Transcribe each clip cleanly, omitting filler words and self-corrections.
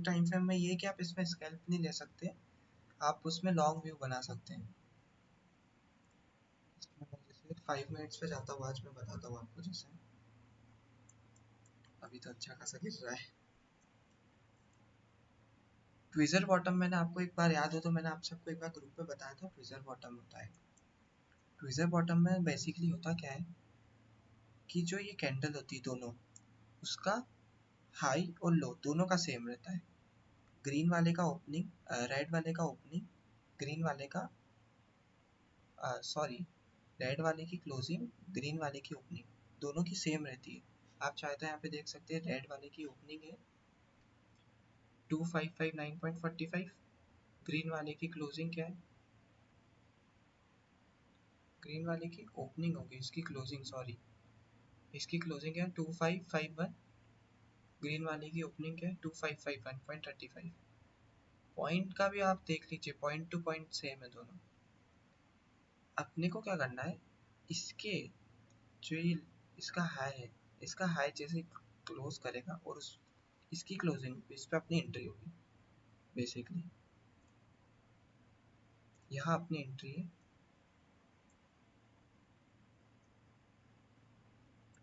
Time frame में ये कि आप इसमें स्कैल्प नहीं ले सकते, आप उसमें लॉन्ग व्यू बना सकते हैं। इसमें मैं जैसे 5 मिनट्स पे जाता हूँ, आज मैं बताता हूँ आपको। जैसे अभी तो अच्छा खासा गिर रहा है। ट्विज़र बॉटम मैंने आपको एक बार याद हो तो मैंने आप सबको एक बार ग्रुप में बताया था, ट्विज़र बॉटम होता है। ट्विज़र बॉटम में बेसिकली होता क्या है कि जो ये कैंडल होती है दोनों, उसका हाई और लो दोनों का सेम रहता है। ग्रीन वाले का ओपनिंग, रेड वाले का ओपनिंग, ग्रीन वाले का सॉरी रेड वाले की क्लोजिंग, ग्रीन वाले की ओपनिंग, दोनों की सेम रहती है। आप चाहे तो यहाँ पे देख सकते हैं, रेड वाले की ओपनिंग है 2559.45, ग्रीन वाले की क्लोजिंग क्या है, ग्रीन वाले की ओपनिंग होगी, इसकी क्लोजिंग सॉरी, इसकी क्लोजिंग है 2551, ग्रीन वाले की ओपनिंग है 2551.35। पॉइंट का भी आप देख लीजिए, पॉइंट टू पॉइंट सेम है दोनों। अपने को क्या करना है, इसके जो ये इसका हाई है, इसका हाई जैसे क्लोज करेगा और इसकी क्लोजिंग इस पे अपनी एंट्री होगी। बेसिकली यहाँ अपनी एंट्री है,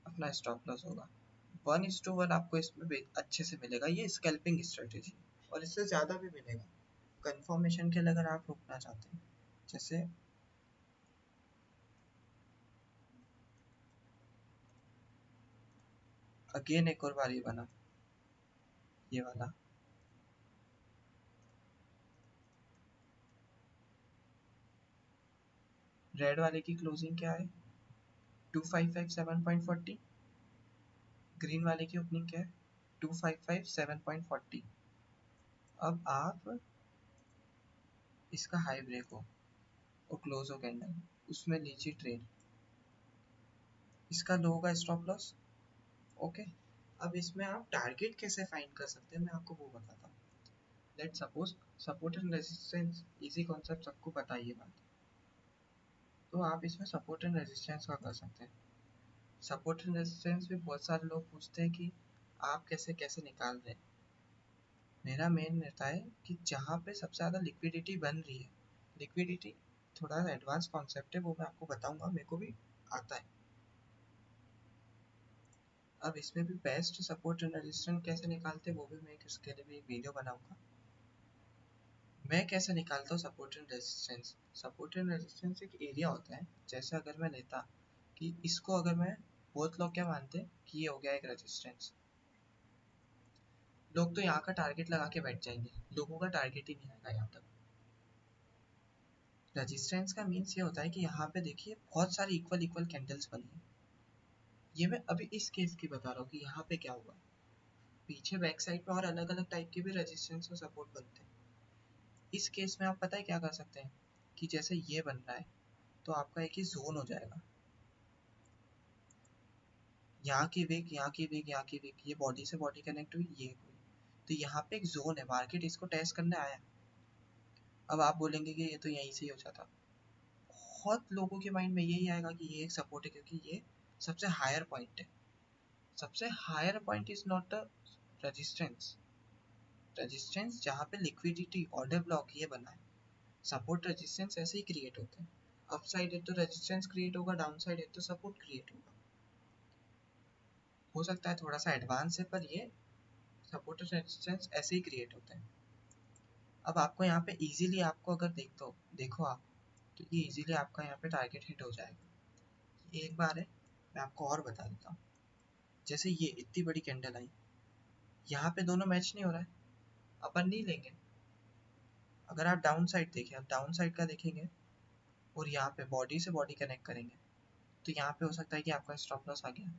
अपना स्टॉप लॉस होगा। 1:1 आपको इसमें अच्छे से मिलेगा, ये स्कैल्पिंग स्ट्रेटेजी, और इससे ज़्यादा भी मिलेगा कंफर्मेशन के लिए अगर आप रुकना चाहते हैं। जैसे अगेन एक और बार ये बना, ये वाला रेड वाले की क्लोजिंग क्या है 2557.40, ग्रीन वाले की ओपनिंग क्या है 2557.40। अब आप इसका हाई ब्रेक हो और क्लोज हो कैंडल, उसमें लीजिए ट्रेड, इसका लो होगा स्टॉप लॉस। ओके, अब इसमें आप टारगेट कैसे फाइंड कर सकते हैं मैं आपको वो बताता हूँ। Let suppose support and resistance, easy concept सबको पता है ये बात, तो आप इसमें सपोर्ट एंड रेजिस्टेंस का कर सकते हैं। सपोर्ट एंड रेजिस्टेंस भी बहुत सारे लोग पूछते हैं कि आप कैसे कैसे निकाल रहे हैं। मेरा मेन रहता है कि जहाँ पे सबसे ज़्यादा लिक्विडिटी बन रही है, लिक्विडिटी थोड़ा एडवांस कॉन्सेप्ट है, वो मैं आपको बताऊंगा, मेरे को भी आता है। अब इसमें भी बेस्ट सपोर्ट एंड रेजिस्टेंस कैसे निकालते हैं वो भी मैं इसके लिए भी एक वीडियो बनाऊंगा। मैं कैसे निकालता हूँ support and resistance. Support and resistance एक एरिया होता है, जैसे अगर मैं लेता कि इसको, अगर मैं, बहुत लोग क्या मानते हैं कि ये हो गया एक रेजिस्टेंस, लोग तो यहाँ का टारगेट लगा के बैठ जाएंगे, लोगों का टारगेट ही नहीं आएगा यहाँ तक। रेजिस्टेंस का मीन्स ये होता है कि यहाँ पे देखिए बहुत सारी इक्वल इक्वल कैंडल्स बनी है। ये मैं अभी इस केस की बता रहा हूँ कि यहाँ पे क्या हुआ, पीछे बैक साइड पे और अलग अलग टाइप के भी रेजिस्टेंस और सपोर्ट बनते हैं। इस केस में आप पता है क्या कर सकते हैं कि जैसे ये बन रहा है तो आपका एक ही जोन हो जाएगा, यहाँ की वीक, यहाँ की वीक, यहाँ की वीक, ये बॉडी से बॉडी कनेक्ट हुई, ये हुई, तो यहाँ पे एक जोन है, मार्केट इसको टेस्ट करने आया। अब आप बोलेंगे कि ये तो यहीं से ही हो जाता, बहुत लोगों के माइंड में यही आएगा कि ये एक सपोर्ट है क्योंकि ये सबसे हायर पॉइंट है। सबसे higher point is not the resistance. Resistance जहाँ पे लिक्विडिटी ऑर्डर ब्लॉक ये बना है, सपोर्ट रेजिस्टेंस ऐसे ही क्रिएट होते हैं। अप साइड है तो रेजिस्टेंस क्रिएट होगा, डाउन साइड है तो सपोर्ट क्रिएट होगा। हो सकता है थोड़ा सा एडवांस है, पर ये सपोर्ट और रेजिस्टेंस ऐसे ही क्रिएट होते हैं। अब आपको यहाँ पे इजीली, आपको अगर देखो आप, तो ये इजीली आपका यहाँ पे टारगेट हिट हो जाएगा। ये एक बार है, मैं आपको और बता देता हूँ। जैसे ये इतनी बड़ी कैंडल आई, यहाँ पे दोनों मैच नहीं हो रहा है, अपन नहीं लेंगे। अगर आप डाउन साइड देखें, आप डाउन साइड का देखेंगे और यहाँ पे बॉडी से बॉडी कनेक्ट करेंगे, तो यहाँ पे हो सकता है कि आपका स्टॉप लॉस आ गया।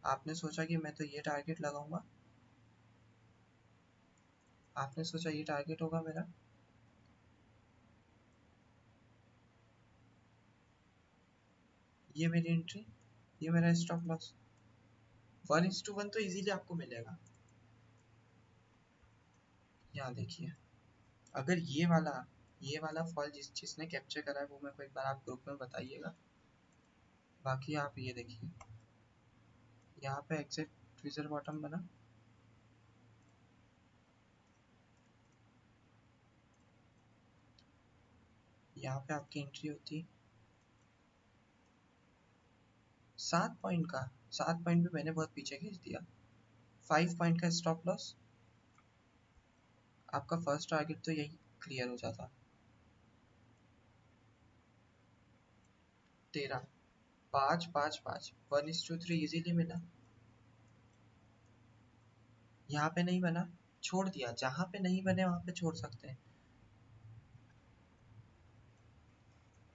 आपने सोचा कि मैं तो ये टारगेट लगाऊंगा, आपने सोचा ये टारगेट होगा मेरा, ये मेरी एंट्री, ये मेरा स्टॉप लॉस। 1:1 तो इजीली आपको मिलेगा। यहाँ देखिए, अगर ये वाला फॉल जिसने कैप्चर करा है वो मेरे को एक बार आप ग्रुप में बताइएगा। बाकी आप ये देखिए, यहाँ पे एग्जैक्ट ट्विजर बॉटम बना, यहाँ पे आपकी एंट्री होती 7 पॉइंट का, 7 पॉइंट पे मैंने बहुत पीछे खींच दिया। 5 पॉइंट का स्टॉप लॉस, आपका फर्स्ट टारगेट तो यही क्लियर हो जाता। 13, 5 5 5, 1:3 इजीली मिला। यहाँ पे नहीं बना, छोड़ दिया, जहाँ पे नहीं बने वहाँ पे छोड़ सकते हैं।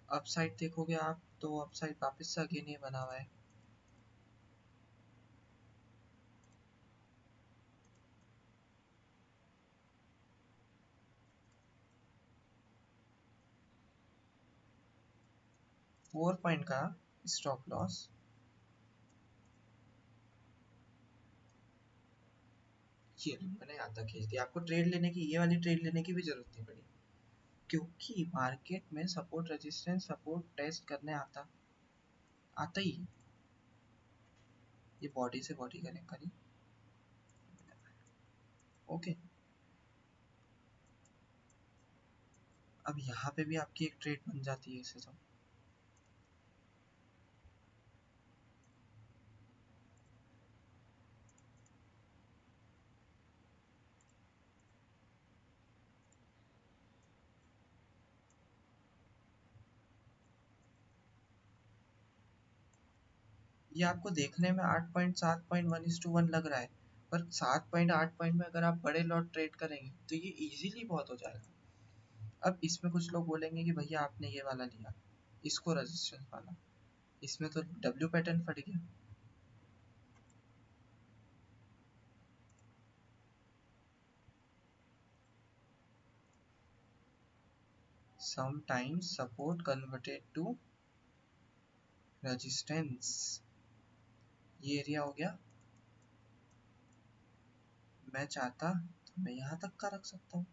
अपसाइड देखोगे आप तो अपसाइड वापस से अगेन ये बना हुआ है। फोर पॉइंट का स्टॉप लॉस, ये मैंने यहाँ तक खींच दिया। आपको ट्रेड लेने की, ये वाली ट्रेड लेने की भी जरूरत नहीं पड़ी, क्योंकि मार्केट में सपोर्ट रेजिस्टेंस सपोर्ट टेस्ट करने आता आता ही। ये बॉडी से बॉडी कनेक्ट करी, ओके। अब यहाँ पे भी आपकी एक ट्रेड बन जाती है इससे तो। ये आपको देखने में 8.7.1:1 लग रहा है, पर 7.8 पॉइंट में अगर आप बड़े लॉट ट्रेड करेंगे तो ये इजीली बहुत हो जाएगा। अब इसमें कुछ लोग बोलेंगे कि भैया आपने ये वाला लिया, इसको रेजिस्टेंस वाला, इसमें तो डब्ल्यू पैटर्न फट गया। Sometimes support converted to resistance, ये एरिया हो गया। मैं चाहता तो मैं यहाँ तक का रख सकता हूँ।